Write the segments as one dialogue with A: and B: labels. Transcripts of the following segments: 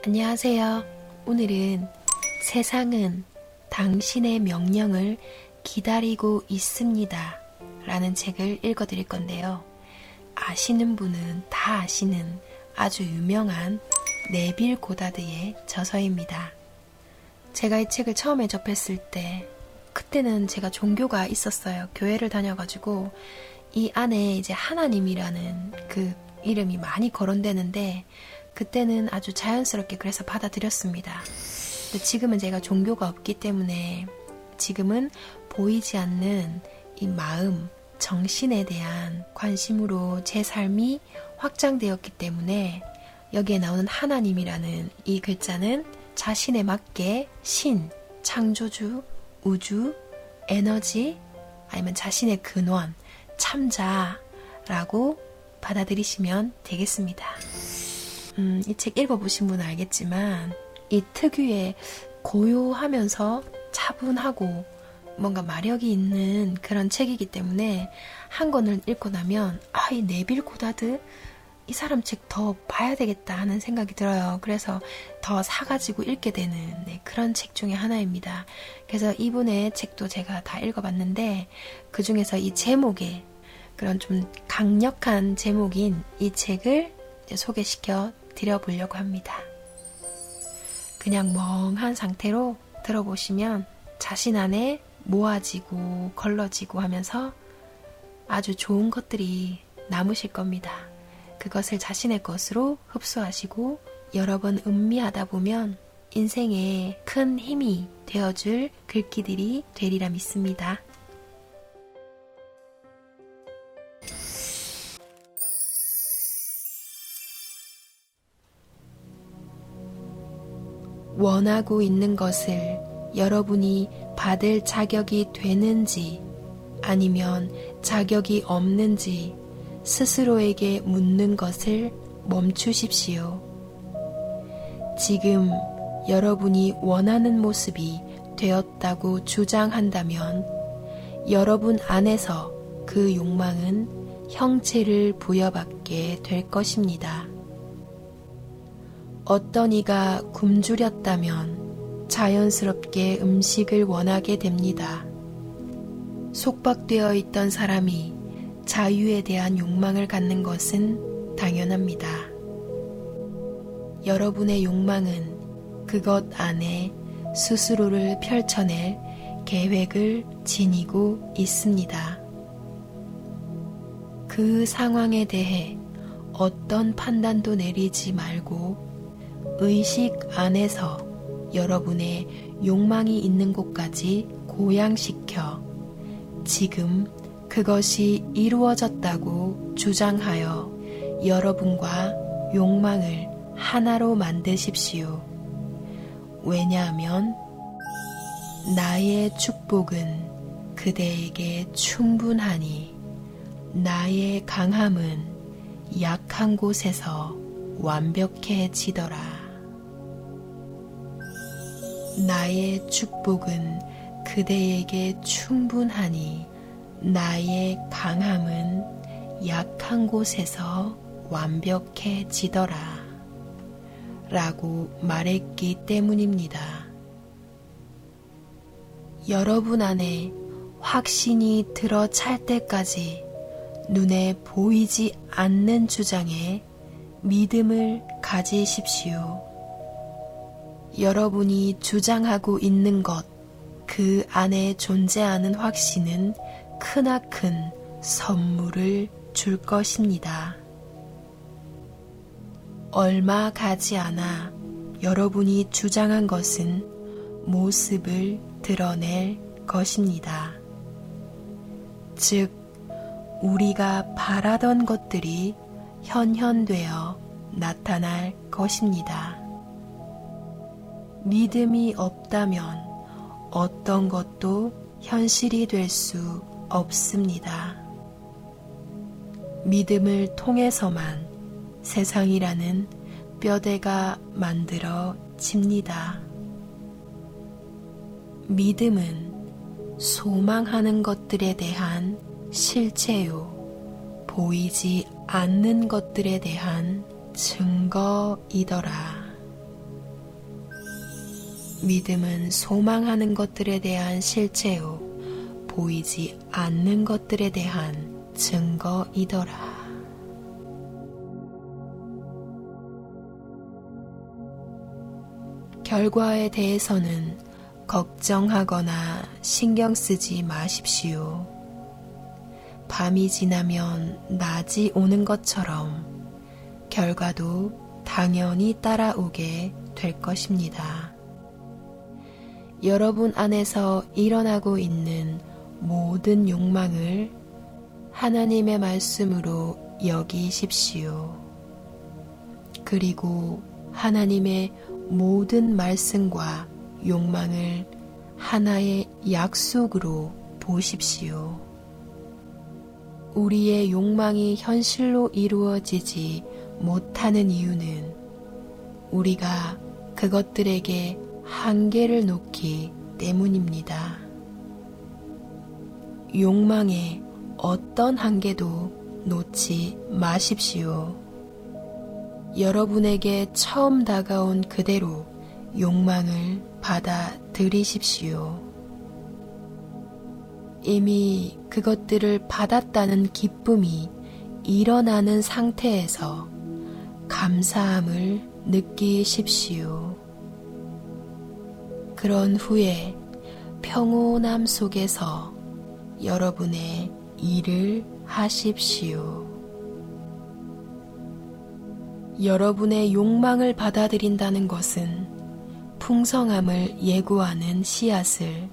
A: 안녕하세요. 오늘은 세상은 당신의 명령을 기다리고 있습니다 라는 책을 읽어드릴 건데요. 아시는 분은 다 아시는 아주 유명한 네빌 고다드의 저서입니다. 제가 이 책을 처음에 접했을 때 그때는 제가 종교가 있었어요. 교회를 다녀가지고 이 안에 이제 하나님이라는 그 이름이 많이 거론되는데 그때는 아주 자연스럽게 그래서 받아들였습니다. 근데 지금은 제가 종교가 없기 때문에 지금은 보이지 않는 이 마음, 정신에 대한 관심으로 제 삶이 확장되었기 때문에 여기에 나오는 하나님이라는 이 글자는 자신에 맞게 신, 창조주, 우주, 에너지, 아니면 자신의 근원, 참자라고 받아들이시면 되겠습니다. 이 책 읽어보신 분은 알겠지만 이 특유의 고요하면서 차분하고 뭔가 마력이 있는 그런 책이기 때문에 한 권을 읽고 나면 이 네빌 고다드 이 사람 책 더 봐야 되겠다 하는 생각이 들어요. 그래서 더 사가지고 읽게 되는 그런 책 중에 하나입니다. 그래서 이분의 책도 제가 다 읽어봤는데 그 중에서 이 제목에 그런 좀 강력한 제목인 이 책을 소개시켜 드려보려고 합니다. 그냥 멍한 상태로 들어보시면 자신 안에 모아지고 걸러지고 하면서 아주 좋은 것들이 남으실 겁니다. 그것을 자신의 것으로 흡수하시고 여러 번 음미하다 보면 인생에 큰 힘이 되어줄 글귀들이 되리라 믿습니다. 원하고 있는 것을 여러분이 받을 자격이 되는지 아니면 자격이 없는지 스스로에게 묻는 것을 멈추십시오. 지금 여러분이 원하는 모습이 되었다고 주장한다면 여러분 안에서 그 욕망은 형체를 부여받게 될 것입니다. 어떤 이가 굶주렸다면 자연스럽게 음식을 원하게 됩니다. 속박되어 있던 사람이 자유에 대한 욕망을 갖는 것은 당연합니다. 여러분의 욕망은 그것 안에 스스로를 펼쳐낼 계획을 지니고 있습니다. 그 상황에 대해 어떤 판단도 내리지 말고 의식 안에서 여러분의 욕망이 있는 곳까지 고양시켜 지금 그것이 이루어졌다고 주장하여 여러분과 욕망을 하나로 만드십시오. 왜냐하면 나의 축복은 그대에게 충분하니 나의 강함은 약한 곳에서 완벽해지더라. 나의 축복은 그대에게 충분하니 나의 강함은 약한 곳에서 완벽해지더라 라고 말했기 때문입니다. 여러분 안에 확신이 들어찰 때까지 눈에 보이지 않는 주장에 믿음을 가지십시오. 여러분이 주장하고 있는 것, 그 안에 존재하는 확신은 크나큰 선물을 줄 것입니다. 얼마 가지 않아 여러분이 주장한 것은 모습을 드러낼 것입니다. 즉, 우리가 바라던 것들이 현현되어 나타날 것입니다. 믿음이 없다면 어떤 것도 현실이 될 수 없습니다. 믿음을 통해서만 세상이라는 뼈대가 만들어집니다. 믿음은 소망하는 것들에 대한 실체요, 보이지 않는 것들에 대한 증거이더라. 믿음은 소망하는 것들에 대한 실체요, 보이지 않는 것들에 대한 증거이더라. 결과에 대해서는 걱정하거나 신경 쓰지 마십시오. 밤이 지나면 낮이 오는 것처럼 결과도 당연히 따라오게 될 것입니다. 여러분 안에서 일어나고 있는 모든 욕망을 하나님의 말씀으로 여기십시오. 그리고 하나님의 모든 말씀과 욕망을 하나의 약속으로 보십시오. 우리의 욕망이 현실로 이루어지지 못하는 이유는 우리가 그것들에게 한계를 놓기 때문입니다. 욕망에 어떤 한계도 놓지 마십시오. 여러분에게 처음 다가온 그대로 욕망을 받아들이십시오. 이미 그것들을 받았다는 기쁨이 일어나는 상태에서 감사함을 느끼십시오. 그런 후에 평온함 속에서 여러분의 일을 하십시오. 여러분의 욕망을 받아들인다는 것은 풍성함을 예고하는 씨앗을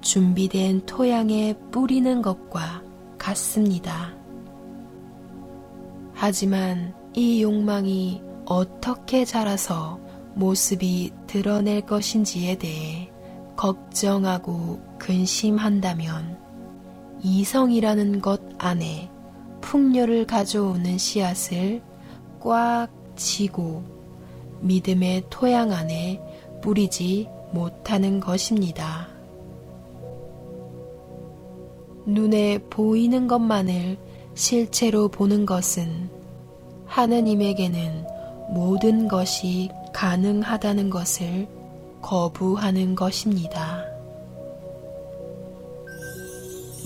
A: 준비된 토양에 뿌리는 것과 같습니다. 하지만 이 욕망이 어떻게 자라서 모습이 드러낼 것인지에 대해 걱정하고 근심한다면 이성이라는 것 안에 풍요를 가져오는 씨앗을 꽉 쥐고 믿음의 토양 안에 뿌리지 못하는 것입니다. 눈에 보이는 것만을 실체로 보는 것은 하느님에게는 모든 것이 가능하다는 것을 거부하는 것입니다.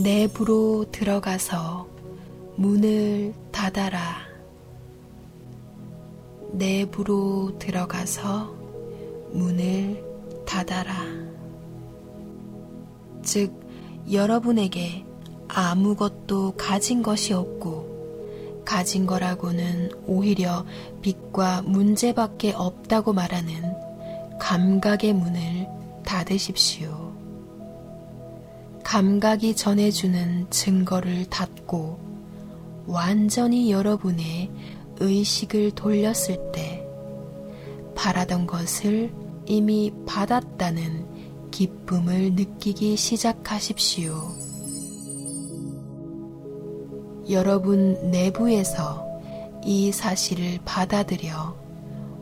A: 내부로 들어가서 문을 닫아라. 내부로 들어가서 문을 닫아라. 즉, 여러분에게 아무것도 가진 것이 없고 가진 거라고는 오히려 빚과 문제밖에 없다고 말하는 감각의 문을 닫으십시오. 감각이 전해주는 증거를 닫고 완전히 여러분의 의식을 돌렸을 때 바라던 것을 이미 받았다는 기쁨을 느끼기 시작하십시오. 여러분 내부에서 이 사실을 받아들여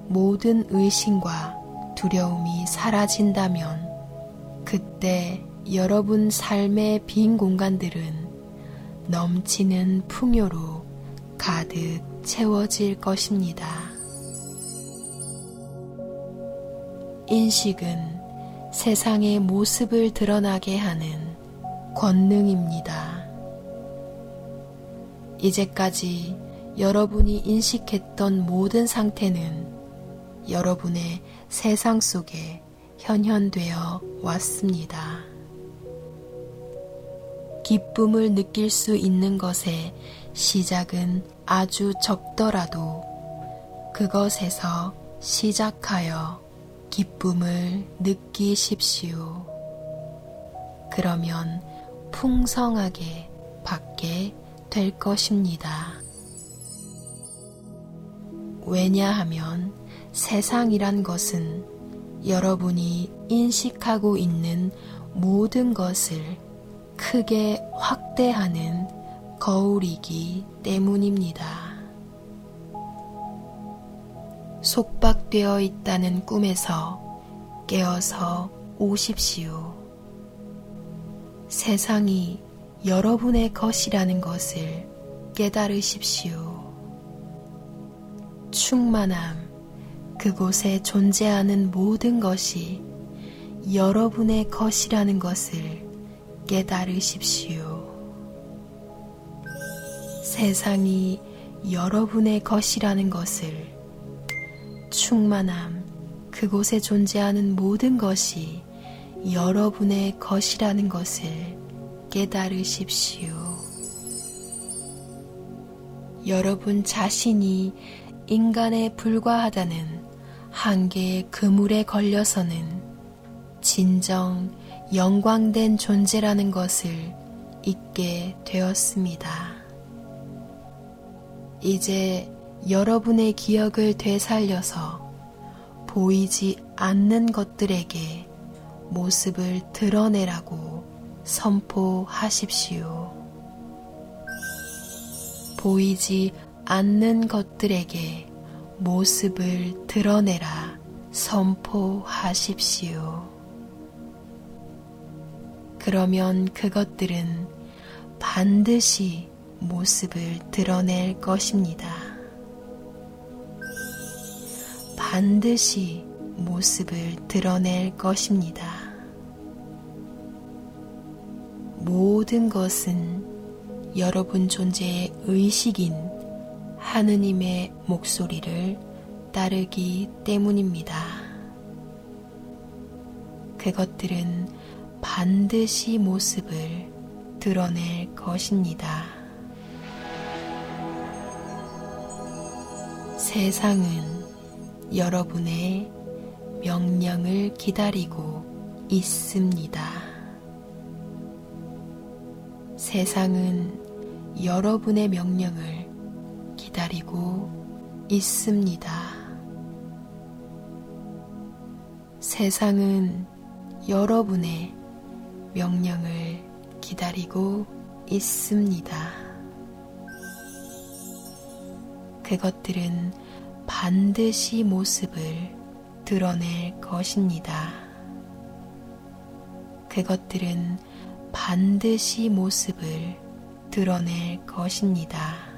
A: 모든 의심과 두려움이 사라진다면 그때 여러분 삶의 빈 공간들은 넘치는 풍요로 가득 채워질 것입니다. 인식은 세상의 모습을 드러나게 하는 권능입니다. 이제까지 여러분이 인식했던 모든 상태는 여러분의 세상 속에 현현되어 왔습니다. 기쁨을 느낄 수 있는 것의 시작은 아주 적더라도 그것에서 시작하여 기쁨을 느끼십시오. 그러면 풍성하게 받게 될 것입니다. 왜냐하면 세상이란 것은 여러분이 인식하고 있는 모든 것을 크게 확대하는 거울이기 때문입니다. 속박되어 있다는 꿈에서 깨어서 오십시오. 세상이 여러분의 것이라는 것을 깨달으십시오. 충만함, 그곳에 존재하는 모든 것이 여러분의 것이라는 것을 깨달으십시오. 세상이 여러분의 것이라는 것을, 충만함, 그곳에 존재하는 모든 것이 여러분의 것이라는 것을 깨달으십시오. 여러분 자신이 인간에 불과하다는 한계의 그물에 걸려서는 진정 영광된 존재라는 것을 잊게 되었습니다. 이제 여러분의 기억을 되살려서 보이지 않는 것들에게 모습을 드러내라고 선포하십시오. 보이지 않는 것들에게 모습을 드러내라 선포하십시오. 그러면 그것들은 반드시 모습을 드러낼 것입니다. 반드시 모습을 드러낼 것입니다. 모든 것은 여러분 존재의 의식인 하느님의 목소리를 따르기 때문입니다. 그것들은 반드시 모습을 드러낼 것입니다. 세상은 여러분의 명령을 기다리고 있습니다. 세상은 여러분의 명령을 기다리고 있습니다. 세상은 여러분의 명령을 기다리고 있습니다. 그것들은 반드시 모습을 드러낼 것입니다. 그것들은 반드시 모습을 드러낼 것입니다.